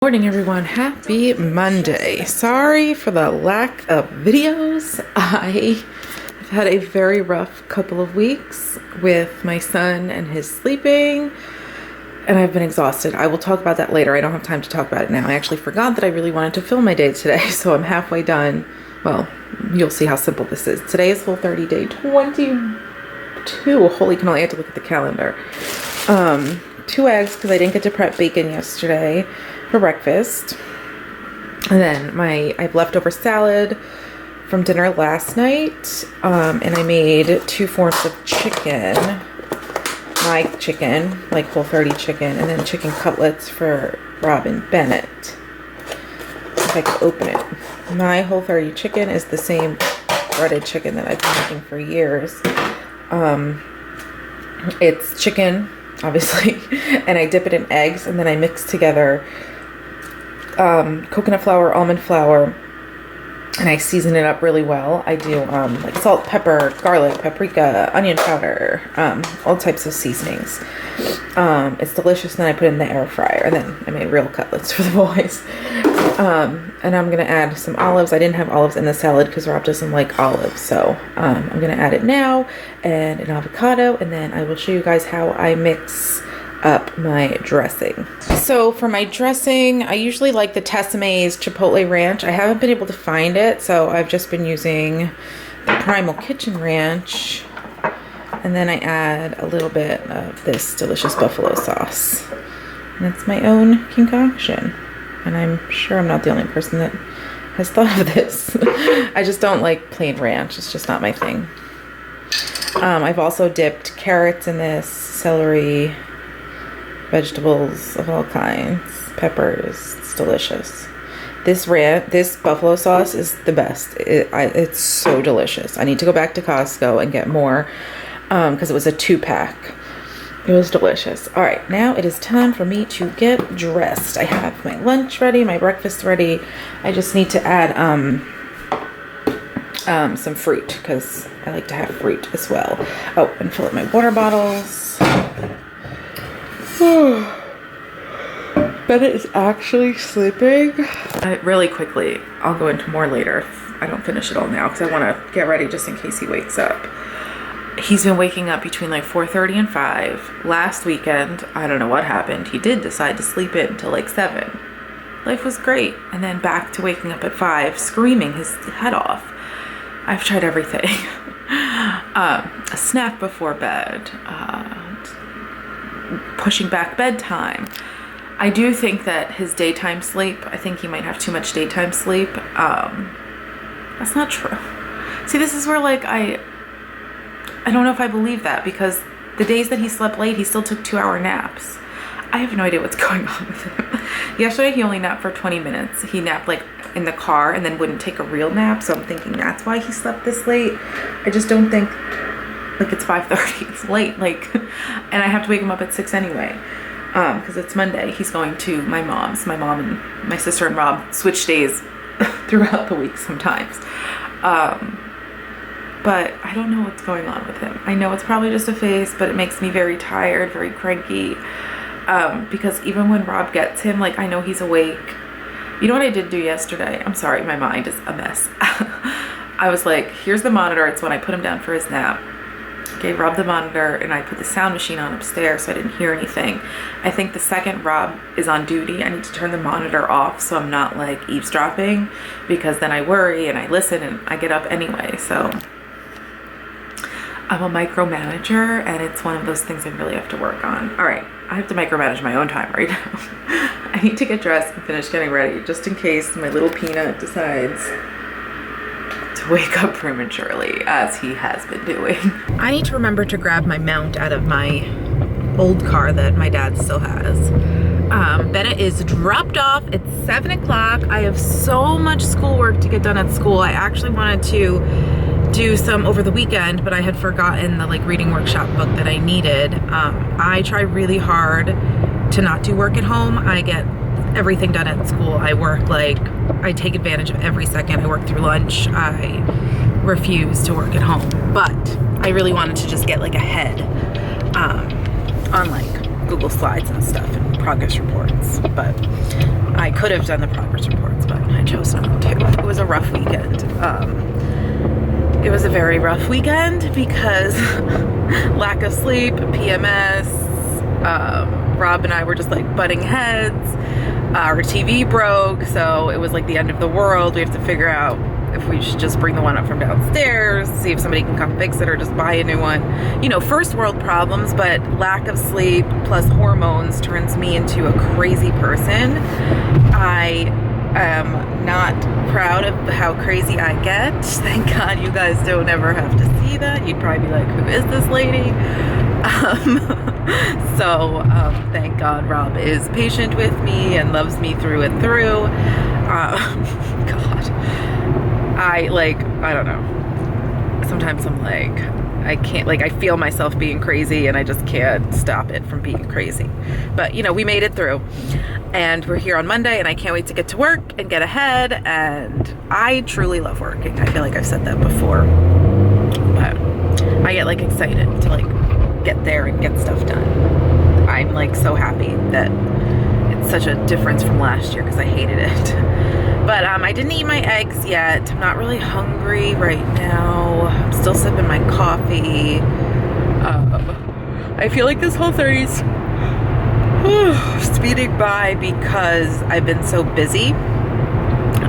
Morning everyone, happy Monday. Sorry for the lack of videos. I have had a very rough couple of weeks with my son and his sleeping, and I've been exhausted. I will talk about that later. I don't have time to talk about it now. I actually forgot that I really wanted to film my day today, so I'm halfway done. Well, you'll see how simple this is. Today is Whole30 day 22. Holy cannoli, I had to look at the calendar. 2 eggs because I didn't get to prep bacon yesterday for breakfast. And then I have leftover salad from dinner last night. And I made 2 forms of chicken. My chicken, like Whole30 chicken, and then chicken cutlets for Robin Bennett. If I could open it. My Whole30 chicken is the same breaded chicken that I've been making for years. It's chicken, obviously, and I dip it in eggs, and then I mix together coconut flour, almond flour, and I season it up really well. I do like salt, pepper, garlic, paprika, onion powder, all types of seasonings. It's delicious. And then I put it in the air fryer, and then I made real cutlets for the boys. And I'm gonna add some olives. I didn't have olives in the salad because Rob doesn't like olives, so I'm gonna add it now, and an avocado, and then I will show you guys how I mix up my dressing. So for my dressing, I usually like the Tessemae's Chipotle Ranch. I haven't been able to find it, so I've just been using the Primal Kitchen Ranch, and then I add a little bit of this delicious buffalo sauce, and it's my own concoction. And I'm sure I'm not the only person that has thought of this. I just don't like plain ranch. It's just not my thing. I've also dipped carrots in this, celery, vegetables of all kinds, peppers. It's delicious. This buffalo sauce is the best. It's so delicious. I need to go back to Costco and get more because it was a 2-pack. It was delicious. All right, now it is time for me to get dressed. I have my lunch ready, my breakfast ready. I just need to add some fruit because I like to have fruit as well. Oh, and fill up my water bottles. Bennett is actually sleeping. Really quickly, I'll go into more later if I don't finish it all now because I want to get ready just in case he wakes up. He's been waking up between like 4:30 and 5. Last weekend, I don't know what happened. He did decide to sleep in until like 7. Life was great. And then back to waking up at 5, screaming his head off. I've tried everything. A snack before bed. Pushing back bedtime. I do think that his daytime sleep, I think he might have too much daytime sleep. That's not true. See, this is where like I don't know if I believe that, because the days that he slept late, he still took 2-hour naps. I have no idea what's going on with him. Yesterday, he only napped for 20 minutes. He napped like in the car and then wouldn't take a real nap. So I'm thinking that's why he slept this late. I just don't think, like, it's 5:30. It's late, like, and I have to wake him up at 6 anyway. Because it's Monday. He's going to my mom's. My mom and my sister and Rob switch days throughout the week sometimes. But I don't know what's going on with him. I know it's probably just a phase, but it makes me very tired, very cranky. Because even when Rob gets him, like, I know he's awake. You know what I did do yesterday? I'm sorry, my mind is a mess. I was like, here's the monitor. It's when I put him down for his nap. Gave Rob the monitor, and I put the sound machine on upstairs so I didn't hear anything. I think the second Rob is on duty, I need to turn the monitor off so I'm not, like, eavesdropping, because then I worry and I listen and I get up anyway. So I'm a micromanager, and it's one of those things I really have to work on. All right, I have to micromanage my own time right now. I need to get dressed and finish getting ready, just in case my little peanut decides to wake up prematurely, as he has been doing. I need to remember to grab my mount out of my old car that my dad still has. Bennett is dropped off. It's 7 o'clock. I have so much schoolwork to get done at school. I actually wanted to do some over the weekend, but I had forgotten the like reading workshop book that I needed. I try really hard to not do work at home. I get everything done at school. I work like, I take advantage of every second. I work through lunch. I refuse to work at home, but I really wanted to just get like ahead on like Google Slides and stuff, and progress reports, but I could have done the progress reports, but I chose not to. It was a rough weekend. It was a very rough weekend because lack of sleep, PMS, Rob and I were just like butting heads. Our TV broke, so it was like the end of the world. We have to figure out if we should just bring the one up from downstairs, see if somebody can come fix it or just buy a new one. You know, first world problems, but lack of sleep plus hormones turns me into a crazy person. I am not proud of how crazy I get. Thank God you guys don't ever have to see that. You'd probably be like, who is this lady? Thank God Rob is patient with me and loves me through and through. God. I don't know. Sometimes I'm like, I can't, like, I feel myself being crazy and I just can't stop it from being crazy. But, you know, we made it through and we're here on Monday and I can't wait to get to work and get ahead. And I truly love working. I feel like I've said that before, but I get like excited to like get there and get stuff done. I'm like so happy that it's such a difference from last year because I hated it. But I didn't eat my eggs yet. I'm not really hungry right now. I'm still sipping my coffee. I feel like this Whole30's speeding by because I've been so busy.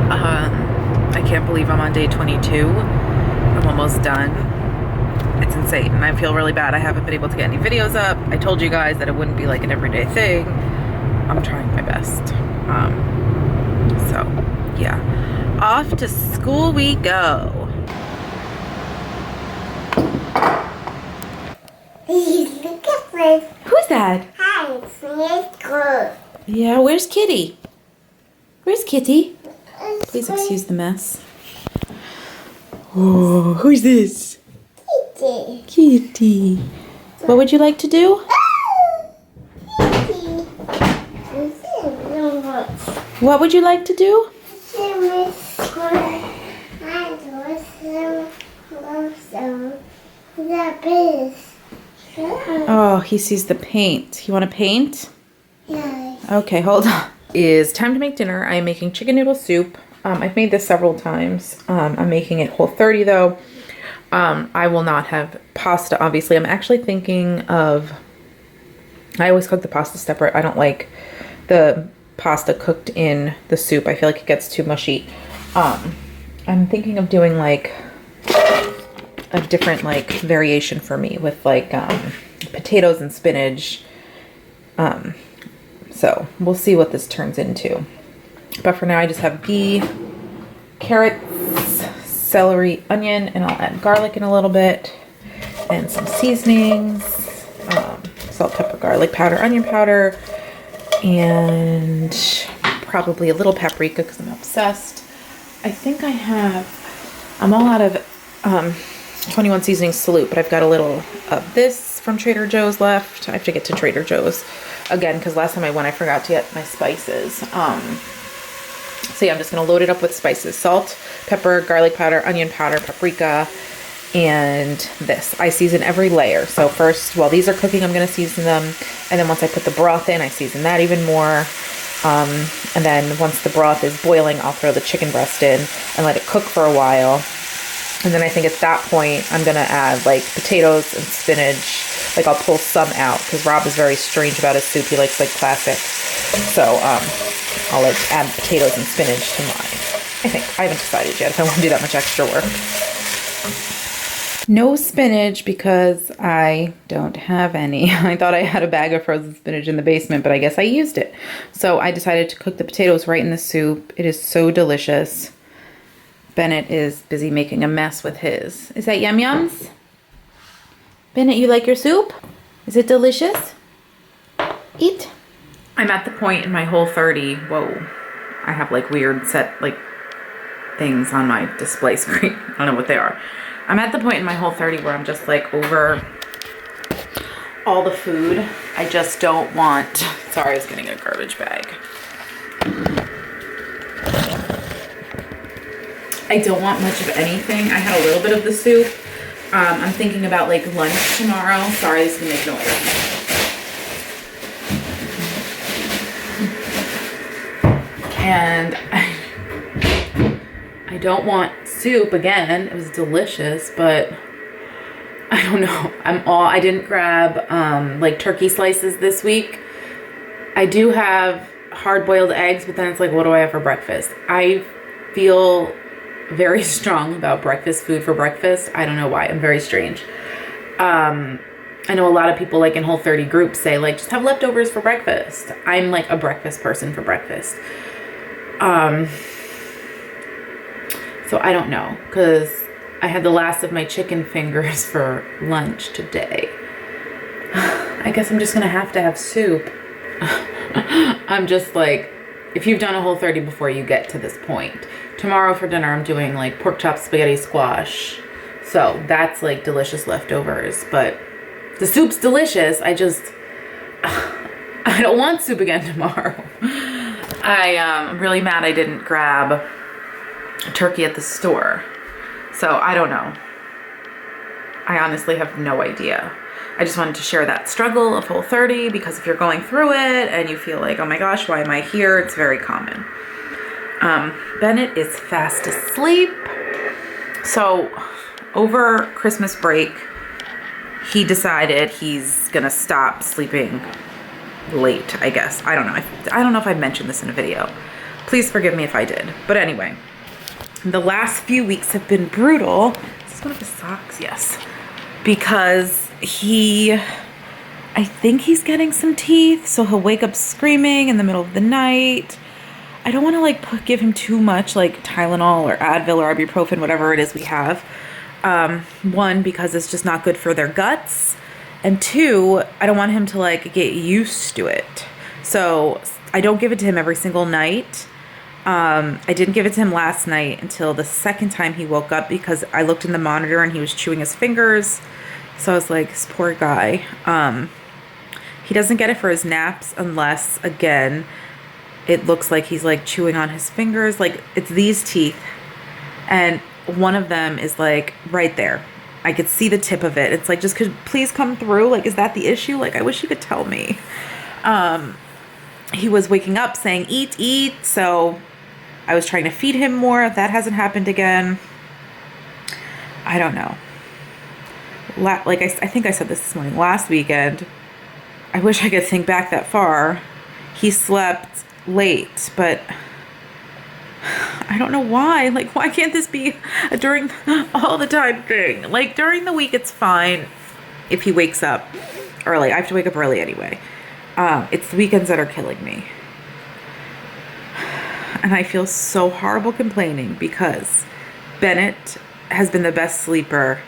I can't believe I'm on day 22. I'm almost done. It's insane. And I feel really bad. I haven't been able to get any videos up. I told you guys that it wouldn't be like an everyday thing. I'm trying my best. Yeah, off to school we go. Look at this. Who's that? Hi, it's me. Yeah, where's Kitty? Where's Kitty? Please excuse the mess. Oh, who's this? Kitty. Kitty. What would you like to do? Kitty. What would you like to do? Oh, he sees the paint. You want to paint? Yeah. Okay, hold on. It's time to make dinner. I am making chicken noodle soup. I've made this several times. I'm making it Whole30 though. I will not have pasta, obviously. I'm actually thinking of, I always cook the pasta separate. I don't like the pasta cooked in the soup. I feel like it gets too mushy. I'm thinking of doing like a different like variation for me with like potatoes and spinach. So we'll see what this turns into. But for now I just have ghee, carrots, celery, onion, and I'll add garlic in a little bit and some seasonings, salt, pepper, garlic powder, onion powder, and probably a little paprika because I'm obsessed. I think I'm all out of 21 Seasonings Salute, but I've got a little of this from Trader Joe's left. I have to get to Trader Joe's again because last time I went I forgot to get my spices. So yeah, I'm just going to load it up with spices. Salt, pepper, garlic powder, onion powder, paprika, and this. I season every layer. So first, while these are cooking, I'm going to season them. And then once I put the broth in, I season that even more. And then once the broth is boiling, I'll throw the chicken breast in and let it cook for a while. And then I think at that point, I'm going to add like potatoes and spinach. Like I'll pull some out because Rob is very strange about his soup. He likes like classic. So I'll like add potatoes and spinach to mine. I think. I haven't decided yet if I want to do that much extra work. No spinach because I don't have any. I thought I had a bag of frozen spinach in the basement, but I guess I used it. So I decided to cook the potatoes right in the soup. It is so delicious. Bennett is busy making a mess with his. Is that Yum Yums? Bennett, you like your soup? Is it delicious? Eat. I'm at the point in my Whole30. Whoa. I have like weird set like things on my display screen. I don't know what they are. I'm at the point in my Whole30 where I'm just like over all the food. I just don't want, sorry, I was getting a garbage bag. I don't want much of anything. I had a little bit of the soup. I'm thinking about like lunch tomorrow. Sorry, this is gonna make noise. And I don't want soup again. It was delicious, but I don't know. I didn't grab like turkey slices this week. I do have hard-boiled eggs, but then it's like, what do I have for breakfast? I feel very strong about breakfast food for breakfast. I don't know why. I'm very strange. I know a lot of people like in Whole30 groups say like, just have leftovers for breakfast. I'm like a breakfast person for breakfast. So I don't know, because I had the last of my chicken fingers for lunch today. I guess I'm just going to have soup. I'm just like, if you've done a Whole30 before, you get to this point. Tomorrow for dinner, I'm doing like pork chop spaghetti squash. So that's like delicious leftovers, but the soup's delicious. I don't want soup again tomorrow. I'm really mad I didn't grab a turkey at the store. So I don't know. I honestly have no idea. I just wanted to share that struggle of Whole30, because if you're going through it and you feel like, oh my gosh, why am I here? It's very common. Bennett is fast asleep. So over Christmas break, he decided he's gonna stop sleeping late, I guess. I don't know. I don't know if I mentioned this in a video. Please forgive me if I did. But anyway, the last few weeks have been brutal. Is this one of his socks? Yes. Because I think he's getting some teeth, so he'll wake up screaming in the middle of the night. I don't want to like give him too much like Tylenol or Advil or ibuprofen, whatever it is we have. One, because it's just not good for their guts. And two, I don't want him to like get used to it. So I don't give it to him every single night. I didn't give it to him last night until the second time he woke up, because I looked in the monitor and he was chewing his fingers. So I was like, this poor guy. He doesn't get it for his naps unless, again, it looks like he's like chewing on his fingers. Like it's these teeth. And one of them is like right there. I could see the tip of it. It's like, just could please come through. Like, is that the issue? Like, I wish you could tell me. He was waking up saying, eat, eat. So I was trying to feed him more. That hasn't happened again. I don't know. Like I think I said this morning, last weekend, I wish I could think back that far. He slept late, but I don't know why. Like, why can't this be a during all the time thing? Like, during the week, it's fine if he wakes up early. I have to wake up early anyway. It's the weekends that are killing me. And I feel so horrible complaining, because Bennett has been the best sleeper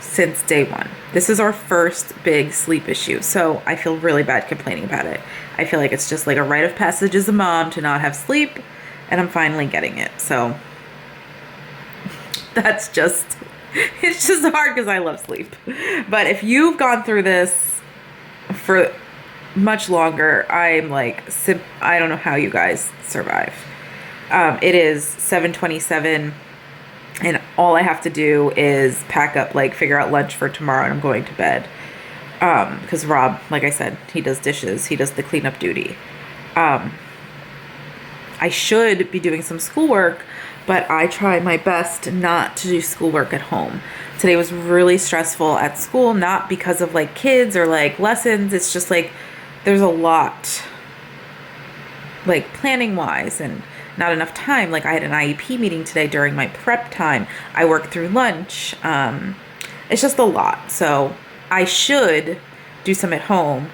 since day one. This is our first big sleep issue, so I feel really bad complaining about it. I feel like it's just like a rite of passage as a mom to not have sleep, and I'm finally getting it. So that's just, it's just hard because I love sleep. But if you've gone through this for much longer, I'm like, I don't know how you guys survive. It is 7:27. And all I have to do is pack up, like figure out lunch for tomorrow, and I'm going to bed. Because Rob, like I said, he does dishes. He does the cleanup duty. I should be doing some schoolwork, but I try my best not to do schoolwork at home. Today was really stressful at school, not because of like kids or like lessons. It's just like there's a lot, like planning wise, and not enough time. Like I had an IEP meeting today during my prep time. I worked through lunch. It's just a lot. So I should do some at home,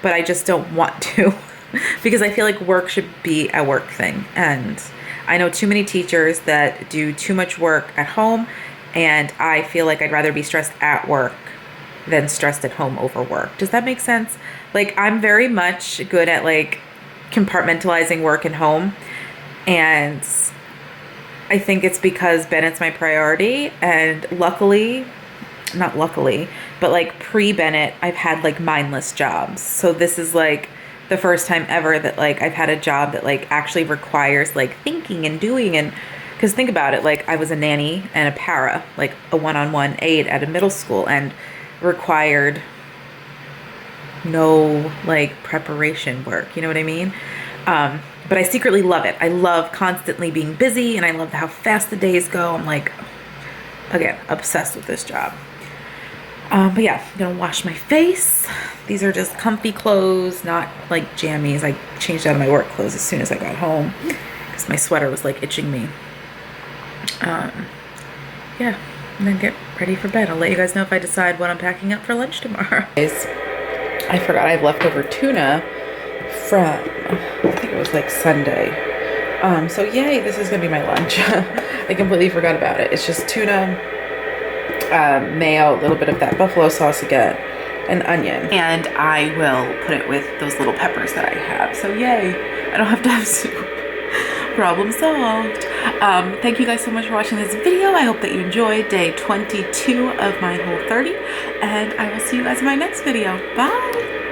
but I just don't want to because I feel like work should be a work thing. And I know too many teachers that do too much work at home, and I feel like I'd rather be stressed at work than stressed at home over work. Does that make sense? Like I'm very much good at like compartmentalizing work and home. And I think it's because Bennett's my priority. And luckily, not luckily, but like pre-Bennett, I've had like mindless jobs. So this is like the first time ever that like I've had a job that like actually requires like thinking and doing. And because think about it, like I was a nanny and a para, like a one-on-one aide at a middle school, and required no like preparation work. You know what I mean? But I secretly love it. I love constantly being busy, and I love how fast the days go. I'm like, again, obsessed with this job. But yeah, I'm gonna wash my face. These are just comfy clothes, not like jammies. I changed out of my work clothes as soon as I got home because my sweater was like itching me. Yeah, and then get ready for bed. I'll let you guys know if I decide what I'm packing up for lunch tomorrow. I forgot I have leftover tuna from, I think it was like Sunday. So yay, this is gonna be my lunch. I completely forgot about it. It's just tuna, mayo, a little bit of that buffalo sauce again, and onion. And I will put it with those little peppers that I have. So yay, I don't have to have soup. Problem solved. Thank you guys so much for watching this video. I hope that you enjoyed day 22 of my Whole30, and I will see you guys in my next video. Bye.